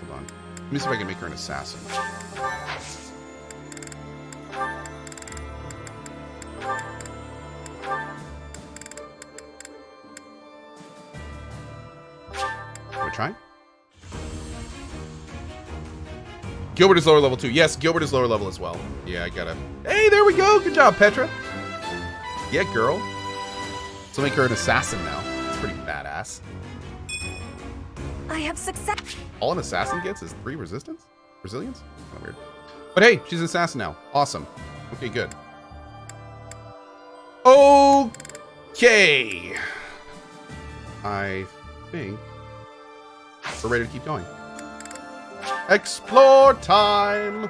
Hold on. Let me see if I can make her an assassin. Can we try? Gilbert is lower level too. Yes, Gilbert is lower level as well. Yeah, I gotta... Hey, there we go. Good job, Petra. Yeah, girl. So make her an assassin now. It's pretty badass. I have success. All an assassin gets is 3 resistance? Resilience? Kind of weird. But hey, she's an assassin now. Awesome. Okay, good. Okay. I think we're ready to keep going. Explore time.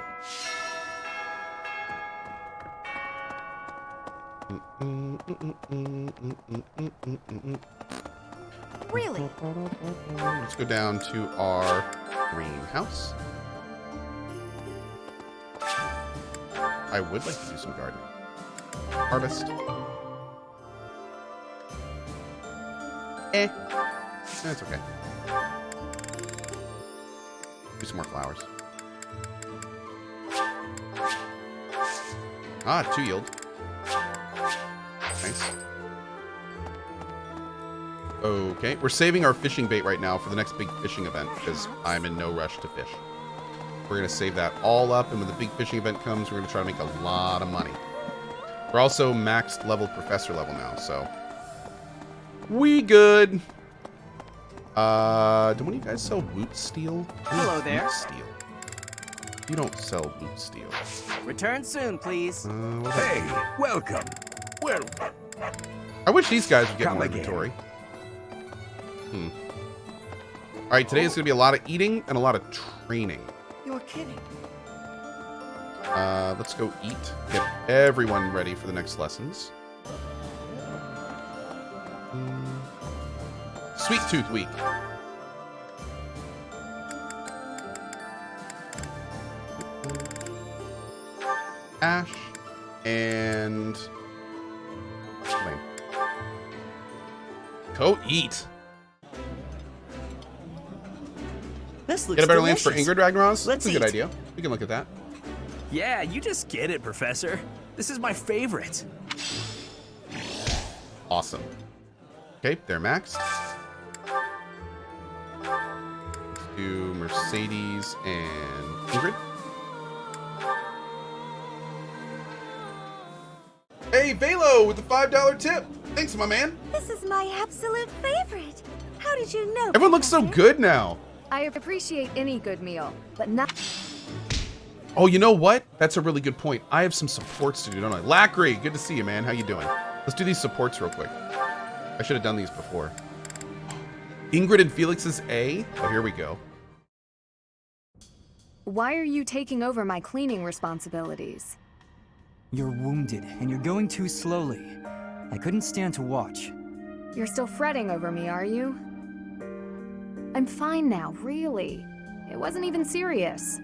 Really? Let's go down to our greenhouse. I would like to do some gardening. Harvest. That's okay. Do some more flowers. Ah, 2 yield. Nice. Okay, we're saving our fishing bait right now for the next big fishing event because I'm in no rush to fish. We're going to save that all up, and when the big fishing event comes, we're going to try to make a lot of money. We're also maxed level professor level now, so we good. Do one of you guys sell boot steel? Hello there. Boot steel. You don't sell boot steel. Return soon, please. Hey, welcome. Welcome. I wish these guys would get Come more again. inventory. All right, today is going to be a lot of eating and a lot of training. You're kidding. Let's go eat. Get everyone ready for the next lessons. Sweet Tooth Week. Ashe and wait. Go eat. This looks Get a better lance for delicious. Ingrid Ragnaros? Let's That's a good eat. idea. We can look at that. Yeah, you just get it, Professor. This is my favorite. Awesome. Okay, they're maxed. Let's do Mercedes and Ingrid. Hey, Velo with the $5 tip. Thanks, my man. This is my absolute favorite. How did you know? Everyone looks so Professor? good now. I appreciate any good meal, but not... Oh, you know what? That's a really good point. I have some supports to do, don't I? Lackery, good to see you, man. How you doing? Let's do these supports real quick. I should have done these before. Ingrid and Felix's A. Oh, here we go. Why are you taking over my cleaning responsibilities? You're wounded, and you're going too slowly. I couldn't stand to watch. You're still fretting over me, are you? I'm fine now, really. It wasn't even serious.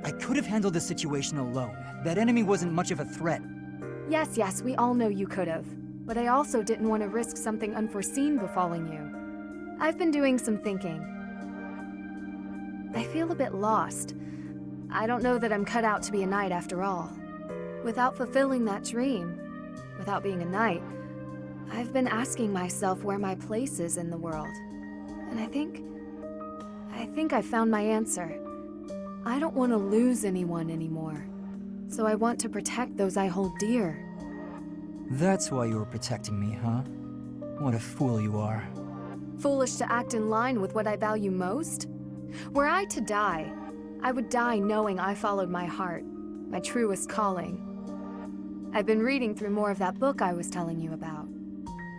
I could have handled the situation alone. That enemy wasn't much of a threat. Yes, we all know you could have. But I also didn't want to risk something unforeseen befalling you. I've been doing some thinking. I feel a bit lost. I don't know that I'm cut out to be a knight after all. Without fulfilling that dream, without being a knight, I've been asking myself where my place is in the world. And I think I found my answer. I don't want to lose anyone anymore. So I want to protect those I hold dear. That's why you were protecting me, huh? What a fool you are. Foolish to act in line with what I value most? Were I to die, I would die knowing I followed my heart, my truest calling. I've been reading through more of that book I was telling you about.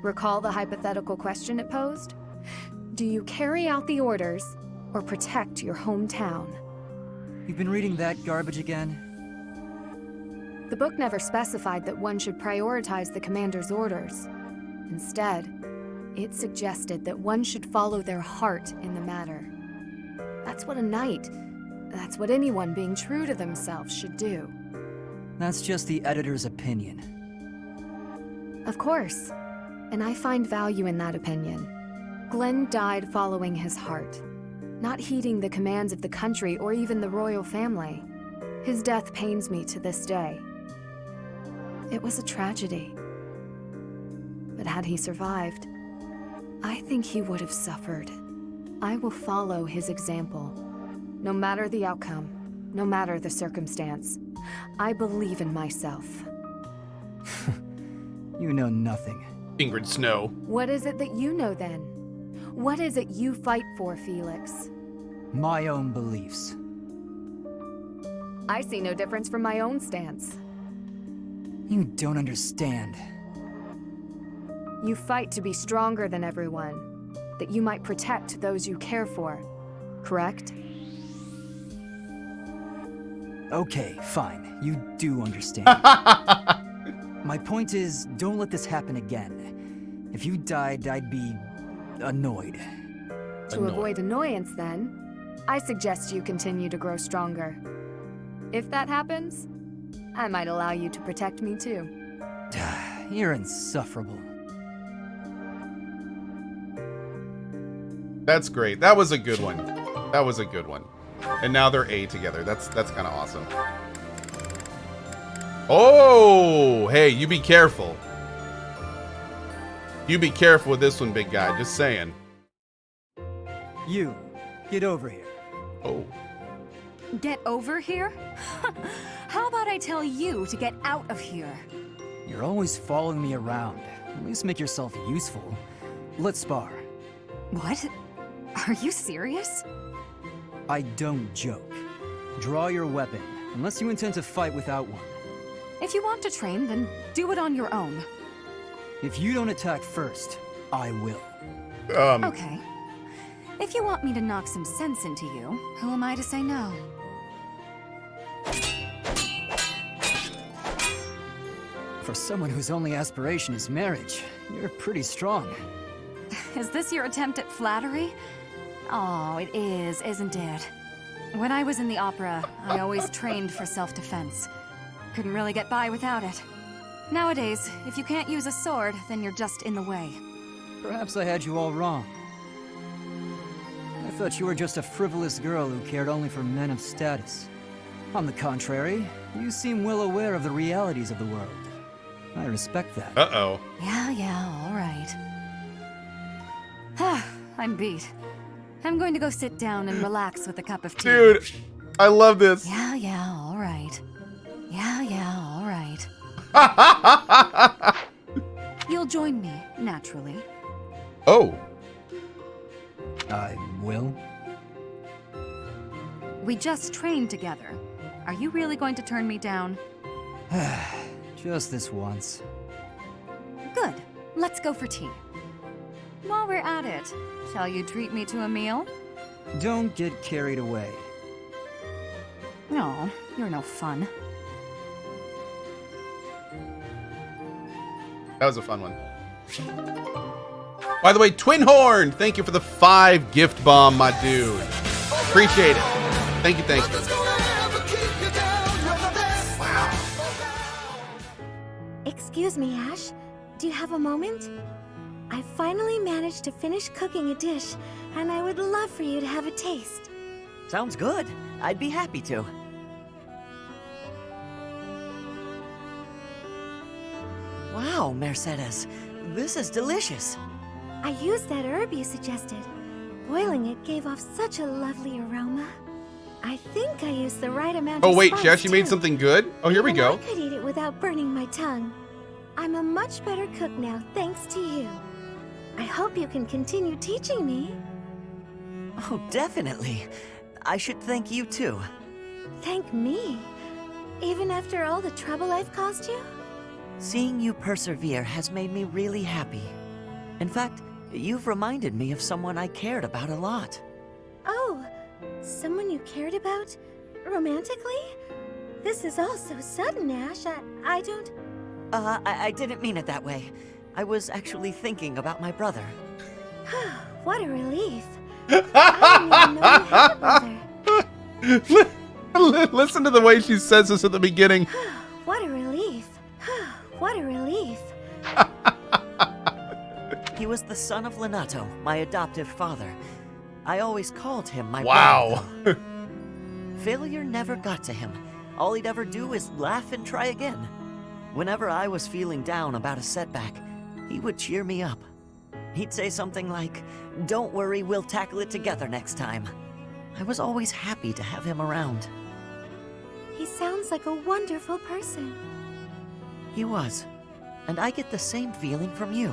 Recall the hypothetical question it posed? Do you carry out the orders or protect your hometown? You've been reading that garbage again? The book never specified that one should prioritize the commander's orders. Instead, it suggested that one should follow their heart in the matter. That's what a knight, that's what anyone being true to themselves should do. That's just the editor's opinion. Of course, and I find value in that opinion. Glenn died following his heart, not heeding the commands of the country or even the royal family. His death pains me to this day. It was a tragedy. But had he survived, I think he would have suffered. I will follow his example. No matter the outcome, no matter the circumstance, I believe in myself. You know nothing. Ingrid Snow. What is it that you know then? What is it you fight for, Felix? My own beliefs. I see no difference from my own stance. You don't understand. You fight to be stronger than everyone, that you might protect those you care for, correct? Okay, fine. You do understand. My point is, don't let this happen again. If you died, I'd be annoyed. To avoid annoyance, then, I suggest you continue to grow stronger. If that happens, I might allow you to protect me too. You're insufferable. That's great. That was a good one. That was a good one. And now they're A together. That's kind of awesome. Oh, hey, you be careful. You be careful with this one, big guy. Just saying. You, get over here. Oh. Get over here? How about I tell you to get out of here? You're always following me around. At least make yourself useful. Let's spar. What? Are you serious? I don't joke. Draw your weapon, unless you intend to fight without one. If you want to train, then do it on your own. If you don't attack first, I will. Okay. If you want me to knock some sense into you, who am I to say no? For someone whose only aspiration is marriage, you're pretty strong. Is this your attempt at flattery? Oh, it is, isn't it? When I was in the opera, I always trained for self-defense. Couldn't really get by without it. Nowadays, if you can't use a sword, then you're just in the way. Perhaps I had you all wrong. I thought you were just a frivolous girl who cared only for men of status. On the contrary, you seem well aware of the realities of the world. I respect that. Uh-oh. Yeah, all right. I'm beat. I'm going to go sit down and relax with a cup of tea. Dude, I love this. Yeah, all right. Yeah, all right. You'll join me, naturally. Oh. I will. We just trained together. Are you really going to turn me down? Just this once. Good. Let's go for tea. While we're at it, shall you treat me to a meal? Don't get carried away. No, you're no fun. That was a fun one. By the way, Twin Horn, thank you for the 5 gift bomb, my dude. Appreciate it. Thank you. Wow. Excuse me, Ashe. Do you have a moment? I finally managed to finish cooking a dish, and I would love for you to have a taste. Sounds good. I'd be happy to. Wow, Mercedes. This is delicious. I used that herb you suggested. Boiling it gave off such a lovely aroma. I think I used the right amount of Oh, wait, spice, she actually made too. something good? Oh, here we Even go. I could eat it without burning my tongue. I'm a much better cook now, thanks to you. I hope you can continue teaching me. Oh, definitely. I should thank you too. Thank me? Even after all the trouble I've caused you? Seeing you persevere has made me really happy. In fact, you've reminded me of someone I cared about a lot. Oh, someone you cared about? Romantically? This is all so sudden, Ashe. I don't... I didn't mean it that way. I was actually thinking about my brother. What a relief. I didn't even know you had a brother. Listen to the way she says this at the beginning. What a relief. What a relief. He was the son of Lenato, my adoptive father. I always called him my Wow. brother. Failure never got to him. All he'd ever do is laugh and try again. Whenever I was feeling down about a setback, he would cheer me up. He'd say something like, "Don't worry, we'll tackle it together next time." I was always happy to have him around. He sounds like a wonderful person. He was. And I get the same feeling from you.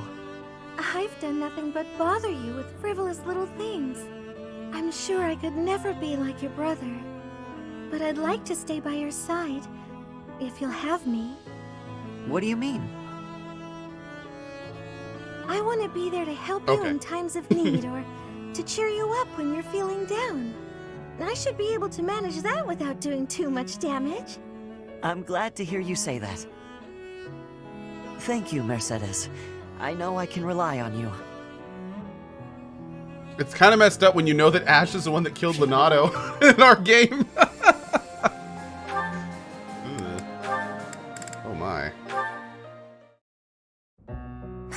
I've done nothing but bother you with frivolous little things. I'm sure I could never be like your brother. But I'd like to stay by your side, if you'll have me. What do you mean? I want to be there to help you Okay. in times of need or to cheer you up when you're feeling down. I should be able to manage that without doing too much damage. I'm glad to hear you say that. Thank you, Mercedes. I know I can rely on you. It's kind of messed up when you know that Ashe is the one that killed Leonardo in our game. Oh my.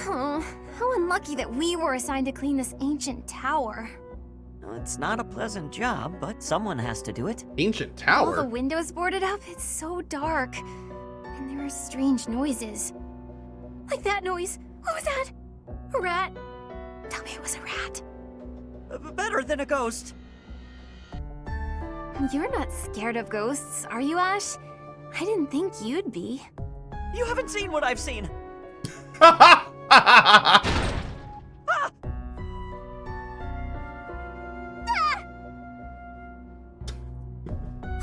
Oh, how unlucky that we were assigned to clean this ancient tower. It's not a pleasant job, but someone has to do it. Ancient All the tower? windows boarded up, it's so dark. And there are strange noises. Like that noise. What was that? A rat? Tell me it was a rat. Better than a ghost. You're not scared of ghosts, are you, Ashe? I didn't think you'd be. You haven't seen what I've seen.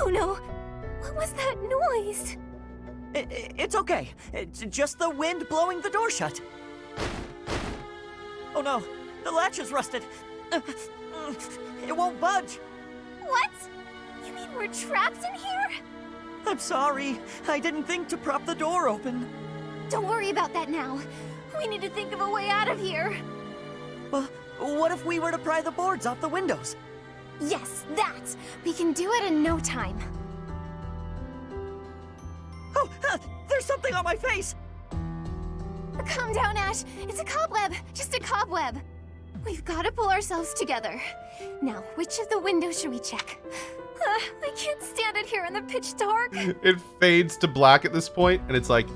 Oh no! What was that noise? It's okay. It's just the wind blowing the door shut. Oh no, the latch is rusted. It won't budge. What? You mean we're trapped in here? I'm sorry. I didn't think to prop the door open. Don't worry about that now. We need to think of a way out of here. Well, what if we were to pry the boards off the windows? Yes, that! We can do it in no time. Oh, there's something on my face! Calm down, Ashe. It's a cobweb. Just a cobweb. We've got to pull ourselves together. Now, which of the windows should we check? I can't stand it here in the pitch dark. It fades to black at this point, and it's like,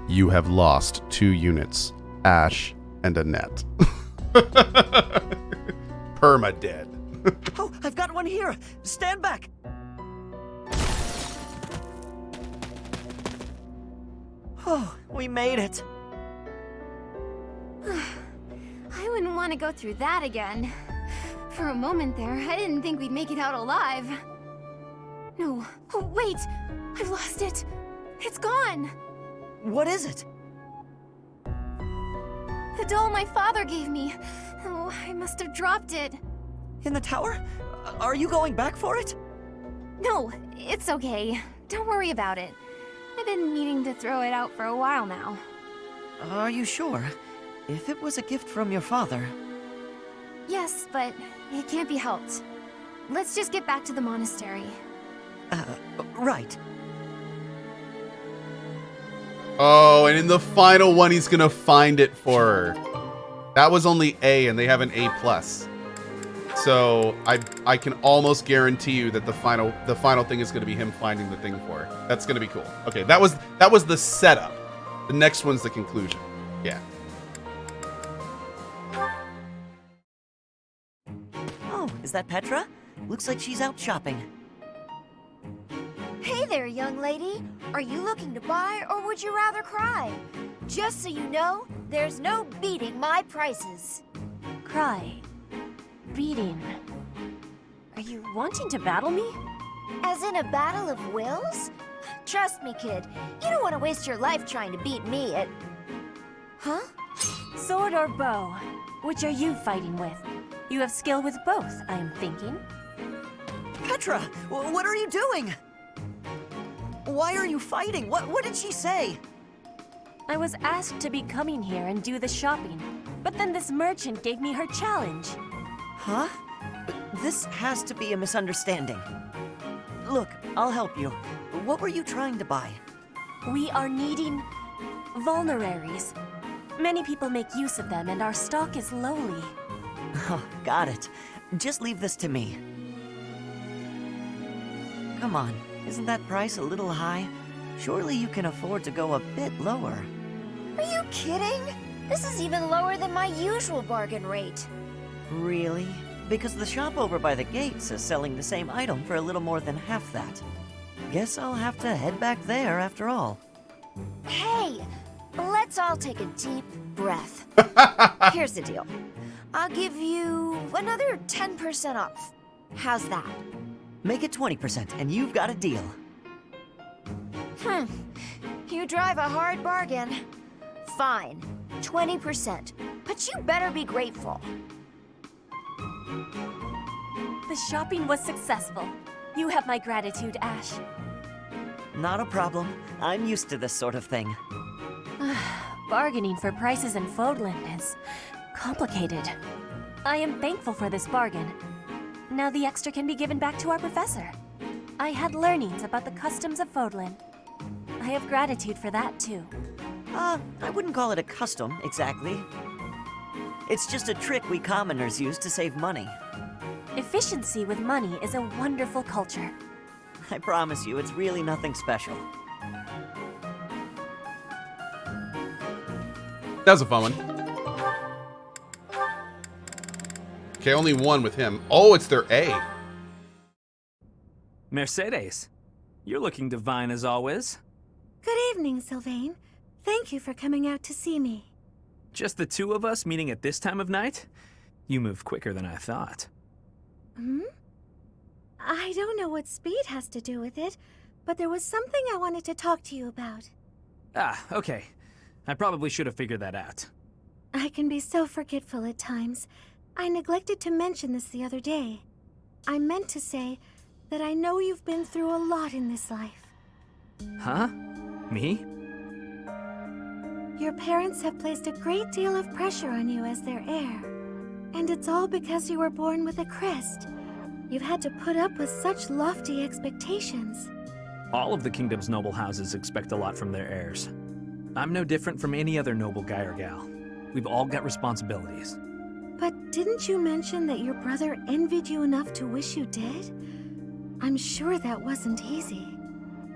you have lost 2 units, Ashe and Annette. Perma-dead. Oh, I've got one here. Stand back. Oh, we made it. I wouldn't want to go through that again. For a moment there, I didn't think we'd make it out alive. No. Oh, wait! I've lost it. It's gone. What is it? The doll my father gave me. Oh, I must have dropped it. In the tower? Are you going back for it? No, it's okay. Don't worry about it. I've been meaning to throw it out for a while now. Are you sure? If it was a gift from your father... Yes, but it can't be helped. Let's just get back to the monastery. Right. Oh, and in the final one, he's gonna find it for her. That was only A, and they have an A+. So I can almost guarantee you that the final thing is gonna be him finding the thing for her. That's gonna be cool. Okay, that was the setup. The next one's the conclusion. Yeah. Oh, is that Petra? Looks like she's out shopping. Hey there, young lady. Are you looking to buy, or would you rather cry? Just so you know, there's no beating my prices. Cry. Beating. Are you wanting to battle me? As in a battle of wills? Trust me, kid. You don't want to waste your life trying to beat me at... Huh? Sword or bow? Which are you fighting with? You have skill with both, I am thinking. Petra, what are you doing? Why are you fighting? What did she say? I was asked to be coming here and do the shopping, but then this merchant gave me her challenge. Huh? This has to be a misunderstanding. Look, I'll help you. What were you trying to buy? We are needing vulneraries. Many people make use of them and our stock is lowly. Oh, got it. just leave this to me. Come on, isn't that price a little high? Surely you can afford to go a bit lower. Are you kidding? This is even lower than my usual bargain rate. Really? Because the shop over by the gates is selling the same item for a little more than half that. Guess I'll have to head back there after all. Hey, let's all take a deep breath. Here's the deal. I'll give you another 10% off. How's that? Make it 20% and you've got a deal. You drive a hard bargain. Fine, 20%. But you better be grateful. The shopping was successful. You have my gratitude, Ashe. Not a problem. I'm used to this sort of thing. Bargaining for prices in Fodland is complicated. I am thankful for this bargain. Now the extra can be given back to our professor. I had learnings about the customs of Fodland. I have gratitude for that, too. I wouldn't call it a custom, exactly. It's just a trick we commoners use to save money. Efficiency with money is a wonderful culture. I promise you, it's really nothing special. That was a fun one. Okay, only one with him. Oh, it's their A. Mercedes, you're looking divine as always. Good evening, Sylvain. Thank you for coming out to see me. Just the two of us meeting at this time of night? You moved quicker than I thought. I don't know what speed has to do with it, but there was something I wanted to talk to you about. Ah, okay. I probably should have figured that out. I can be so forgetful at times. I neglected to mention this the other day. I meant to say that I know you've been through a lot in this life. Huh? Me? Your parents have placed a great deal of pressure on you as their heir. And it's all because you were born with a crest. You've had to put up with such lofty expectations. All of the kingdom's noble houses expect a lot from their heirs. I'm no different from any other noble guy or gal. We've all got responsibilities. But didn't you mention that your brother envied you enough to wish you dead? I'm sure that wasn't easy.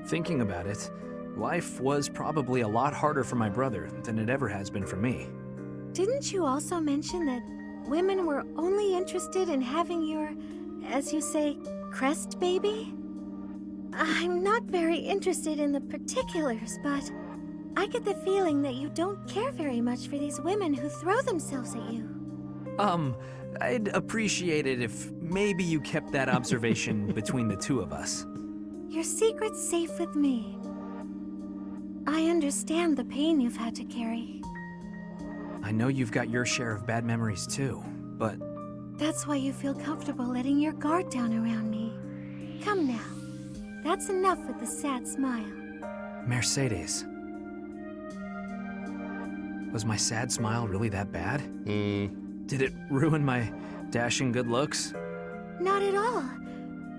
Thinking about it, life was probably a lot harder for my brother than it ever has been for me. Didn't you also mention that women were only interested in having your, as you say, crest baby? I'm not very interested in the particulars, but I get the feeling that you don't care very much for these women who throw themselves at you. I'd appreciate it if maybe you kept that observation between the two of us. Your secret's safe with me. I understand the pain you've had to carry. I know you've got your share of bad memories too, but... That's why you feel comfortable letting your guard down around me. Come now. That's enough with the sad smile. Mercedes. Was my sad smile really that bad? Did it ruin my dashing good looks? Not at all.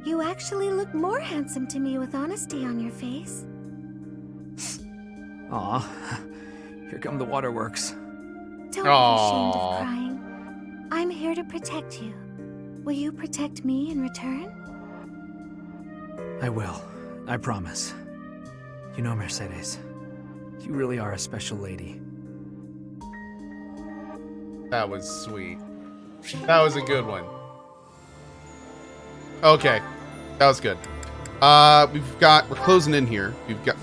You actually look more handsome to me with honesty on your face. Aw, here come the waterworks. Don't be ashamed of crying. I'm here to protect you. Will you protect me in return? I will. I promise. You know, Mercedes, you really are a special lady. That was sweet. That was a good one. Okay. That was good. We're closing in here. We've got,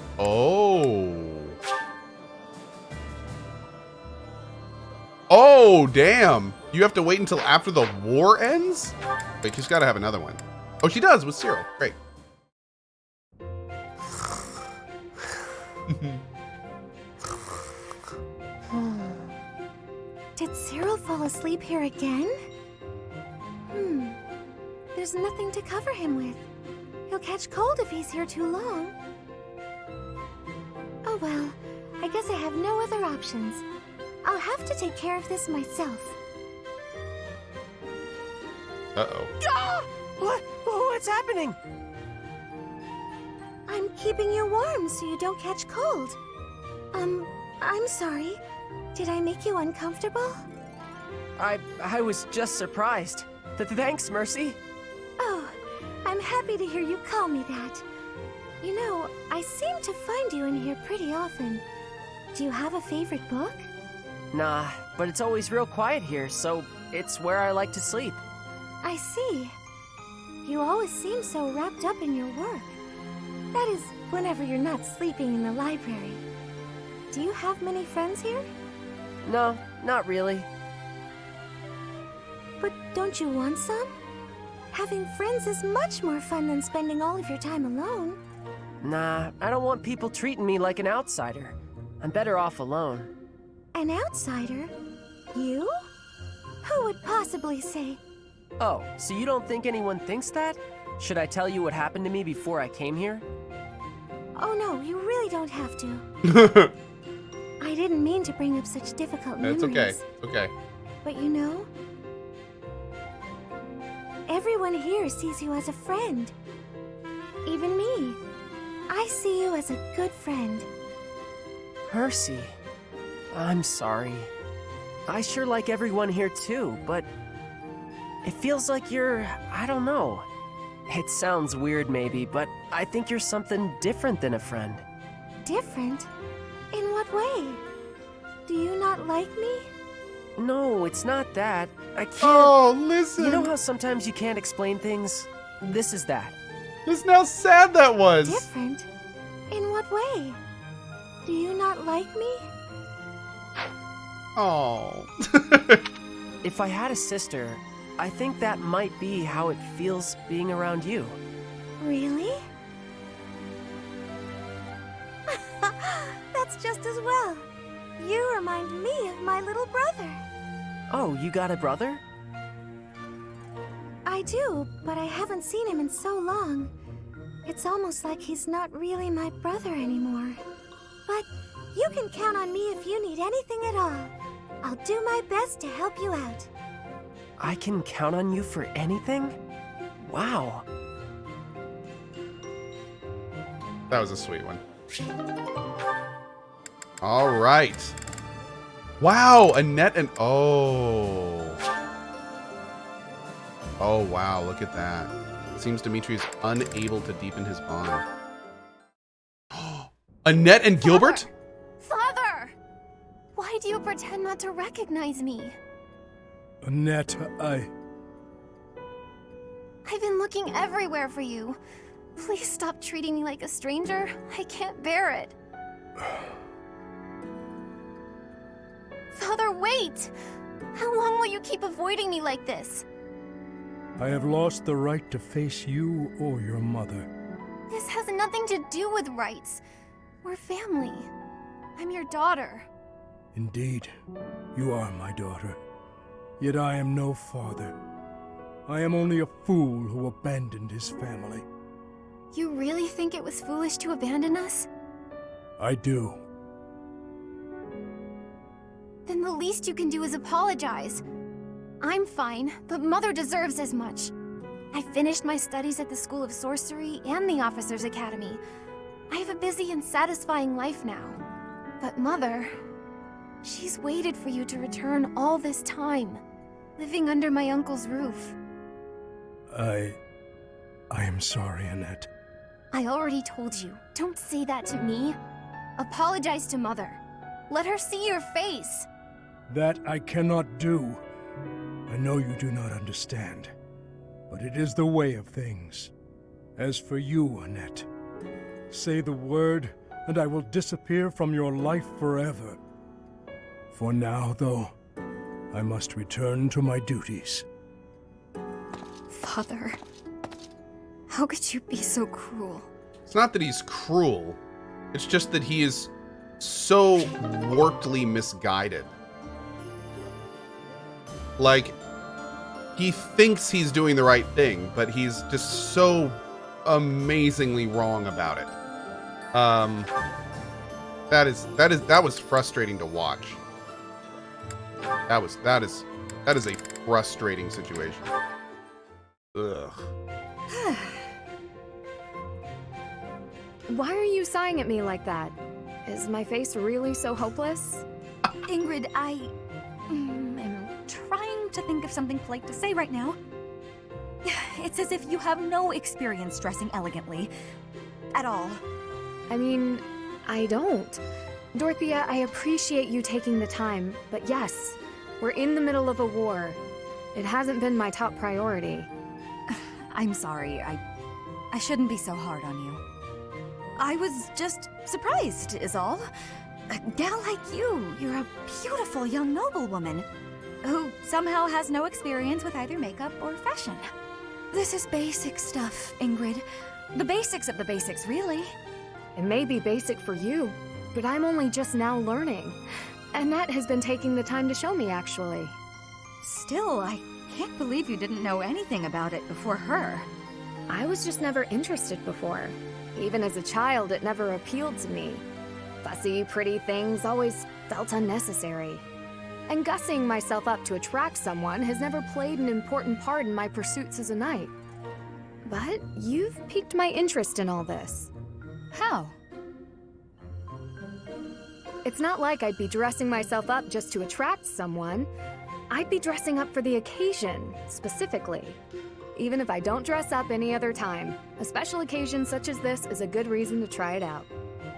Oh, damn. You have to wait until after the war ends? Wait, she's got to have another one. Oh, she does with Cyril. Great. Did Cyril fall asleep here again? There's nothing to cover him with. He'll catch cold if he's here too long. Oh well, I guess I have no other options. I'll have to take care of this myself. Uh-oh. Ah! What's happening? I'm keeping you warm so you don't catch cold. I'm sorry. Did I make you uncomfortable? I was just surprised. Thanks, Mercy. Oh, I'm happy to hear you call me that. You know, I seem to find you in here pretty often. Do you have a favorite book? Nah, but it's always real quiet here, so it's where I like to sleep. I see. You always seem so wrapped up in your work. That is, whenever you're not sleeping in the library. Do you have many friends here? No, not really. But don't you want some? Having friends is much more fun than spending all of your time alone. Nah, I don't want people treating me like an outsider. I'm better off alone. An outsider? You? Who would possibly say? Oh, so you don't think anyone thinks that? Should I tell you what happened to me before I came here? Oh no, you really don't have to. I didn't mean to bring up such difficult memories. It's okay. It's okay. But you know, everyone here sees you as a friend. Even me. I see you as a good friend. Mercy. I'm sorry. I sure like everyone here too, but it feels like you're, I don't know. It sounds weird maybe, but I think you're something different than a friend. Different? In what way? Do you not like me? No, it's not that. I can't... Oh, listen. You know how sometimes you can't explain things? This is that. Listen how sad that was. Different? In what way? Do you not like me? Oh. If I had a sister, I think that might be how it feels being around you. Really? That's just as well. You remind me of my little brother. Oh, you got a brother? I do, but I haven't seen him in so long. It's almost like he's not really my brother anymore. But you can count on me if you need anything at all. I'll do my best to help you out. I can count on you for anything? Wow. That was a sweet one. All right. Wow, Annette and... Oh. Oh, wow, look at that. It seems Dimitri's unable to deepen his bond. Annette and Gilbert? Father! Why do you pretend not to recognize me? Annette, I've been looking everywhere for you. Please stop treating me like a stranger. I can't bear it. Father, wait! How long will you keep avoiding me like this? I have lost the right to face you or your mother. This has nothing to do with rights. We're family. I'm your daughter. Indeed, you are my daughter. Yet I am no father. I am only a fool who abandoned his family. You really think it was foolish to abandon us? I do. Then the least you can do is apologize. I'm fine, but Mother deserves as much. I finished my studies at the School of Sorcery and the Officers' Academy. I have a busy and satisfying life now. But Mother, she's waited for you to return all this time, living under my uncle's roof. I am sorry, Annette. I already told you, don't say that to me. Apologize to Mother. Let her see your face. That I cannot do. I know you do not understand, but it is the way of things. As for you, Annette, say the word, and I will disappear from your life forever. For now, though, I must return to my duties. Father, how could you be so cruel? It's not that he's cruel. It's just that he is so warpedly misguided. Like, he thinks he's doing the right thing, but he's just so amazingly wrong about it. That was frustrating to watch. That is a frustrating situation. Ugh. Why are you sighing at me like that? Is my face really so hopeless? Ingrid, I am trying to think of something polite to say right now. It's as if you have no experience dressing elegantly. At all. I mean, I don't. Dorothea, I appreciate you taking the time, but yes, we're in the middle of a war. It hasn't been my top priority. I'm sorry, I shouldn't be so hard on you. I was just surprised, is all. A gal like you're a beautiful young noblewoman who somehow has no experience with either makeup or fashion. This is basic stuff, Ingrid. The basics of the basics, really. It may be basic for you, but I'm only just now learning. Annette has been taking the time to show me, actually. Still, I can't believe you didn't know anything about it before her. I was just never interested before. Even as a child, it never appealed to me. Fussy, pretty things always felt unnecessary. And gussing myself up to attract someone has never played an important part in my pursuits as a knight. But you've piqued my interest in all this. How? It's not like I'd be dressing myself up just to attract someone. I'd be dressing up for the occasion, specifically. Even if I don't dress up any other time, a special occasion such as this is a good reason to try it out.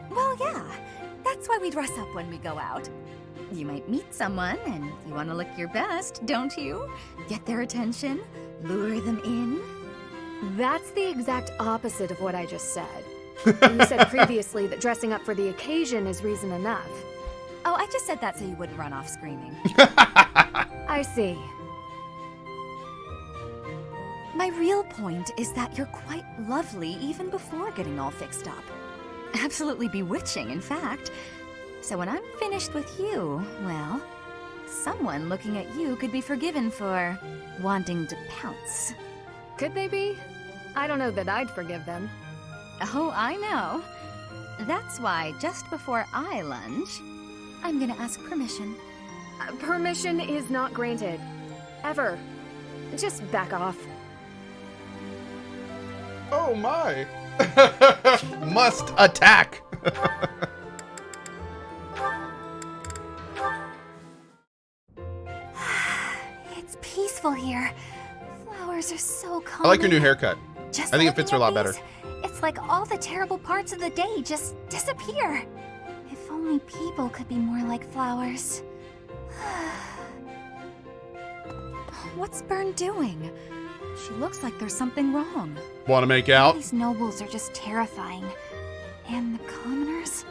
Well, yeah. That's why we dress up when we go out. You might meet someone, and you want to look your best, don't you? Get their attention, lure them in. That's the exact opposite of what I just said. You said previously that dressing up for the occasion is reason enough. Oh, I just said that so you wouldn't run off screaming. I see. My real point is that you're quite lovely even before getting all fixed up. Absolutely bewitching, in fact. So when I'm finished with you, well, someone looking at you could be forgiven for wanting to pounce. Could they be? I don't know that I'd forgive them. Oh, I know. That's why just before I lunge, I'm gonna ask permission. Permission is not granted. Ever. Just back off. Oh my! Must attack! It's peaceful here. Flowers are so calming. I like your new haircut. Just I think it fits her a lot better. It's like all the terrible parts of the day just disappear. If only people could be more like flowers. What's Bern doing? She looks like there's something wrong. Want to make out? These nobles are just terrifying. And the commoners?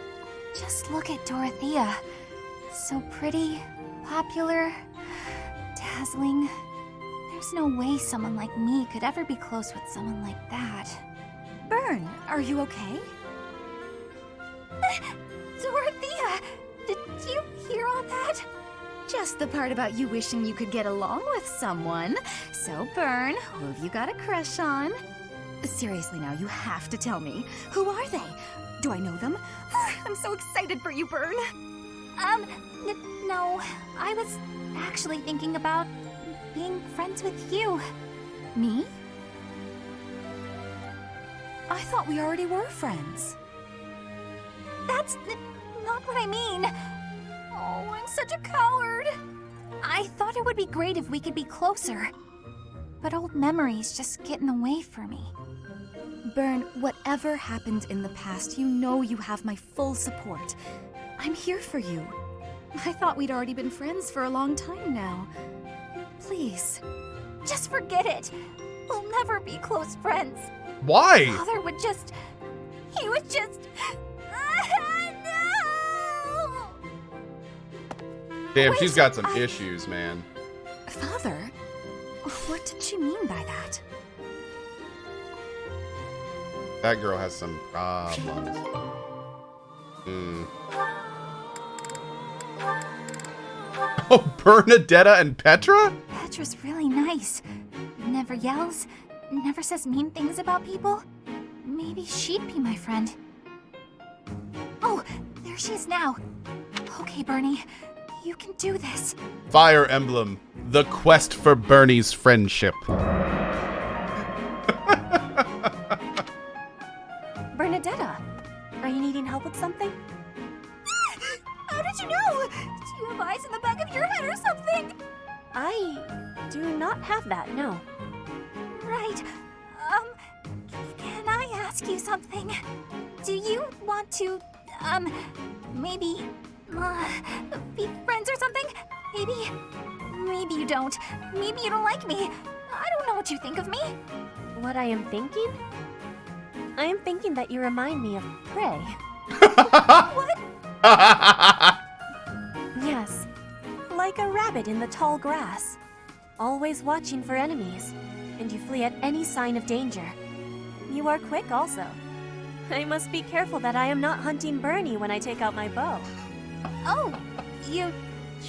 Just look at Dorothea. So pretty, popular, dazzling. There's no way someone like me could ever be close with someone like that. Bern, are you okay? Dorothea! Did you hear all that? Just the part about you wishing you could get along with someone. So, Bern, who have you got a crush on? Seriously now, you have to tell me. Who are they? Do I know them? I'm so excited for you, Bern. No. I was actually thinking about being friends with you. Me? I thought we already were friends. That's not what I mean. Oh, I'm such a coward. I thought it would be great if we could be closer. But old memories just get in the way for me. Bern, whatever happened in the past, you know you have my full support. I'm here for you. I thought we'd already been friends for a long time now. Please. Just forget it. We'll never be close friends. Why? Father would just... He would just... No! Damn, Wait, she's got some issues, man. Father? What did she mean by that? That girl has some problems. Oh, Bernadetta and Petra? Petra's really nice. Never yells, never says mean things about people. Maybe she'd be my friend. Oh, there she is now. Okay, Bernie, you can do this. Fire Emblem, the quest for Bernie's friendship. Bernadetta, are you needing help with something? How did you know? Do you have eyes in the back of your head or something? I do not have that, no. Right. ask you something? Do you want to, maybe, be friends or something? Maybe you don't. Maybe you don't like me. I don't know what you think of me. What I am thinking? I am thinking that you remind me of prey. What? Yes, like a rabbit in the tall grass, always watching for enemies, and you flee at any sign of danger. You are quick also. I must be careful that I am not hunting Bernie when I take out my bow. Oh, you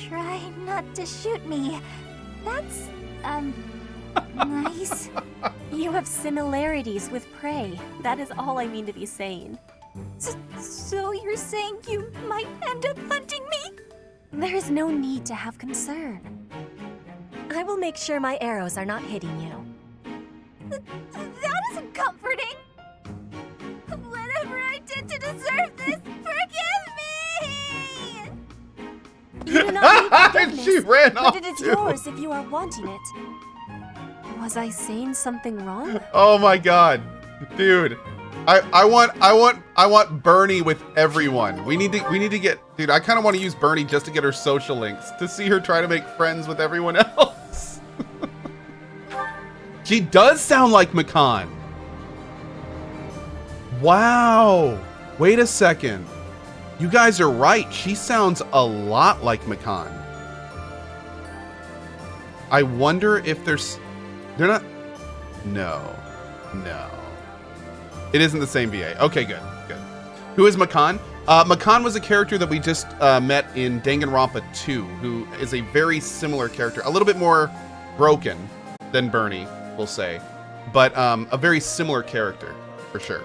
try not to shoot me. That's, nice. You have similarities with prey. That is all I mean to be saying. So you're saying you might end up hunting me? There is no need to have concern. I will make sure my arrows are not hitting you. That isn't comforting. Whatever I did to deserve this, forgive me! You do not need forgiveness, She ran off but it is too. yours if you are wanting it. Was I saying something wrong? Oh my god. Dude. I want Bernie with everyone. We need to get, dude, I kind of want to use Bernie just to get her social links, to see her try to make friends with everyone else. She does sound like Makan. Wow. Wait a second. You guys are right. She sounds a lot like Makan. I wonder if they're not. No. It isn't the same VA. Okay, good. Who is Makan? Makan was a character that we just met in Danganronpa 2, who is a very similar character. A little bit more broken than Bernie, we'll say. But a very similar character, for sure.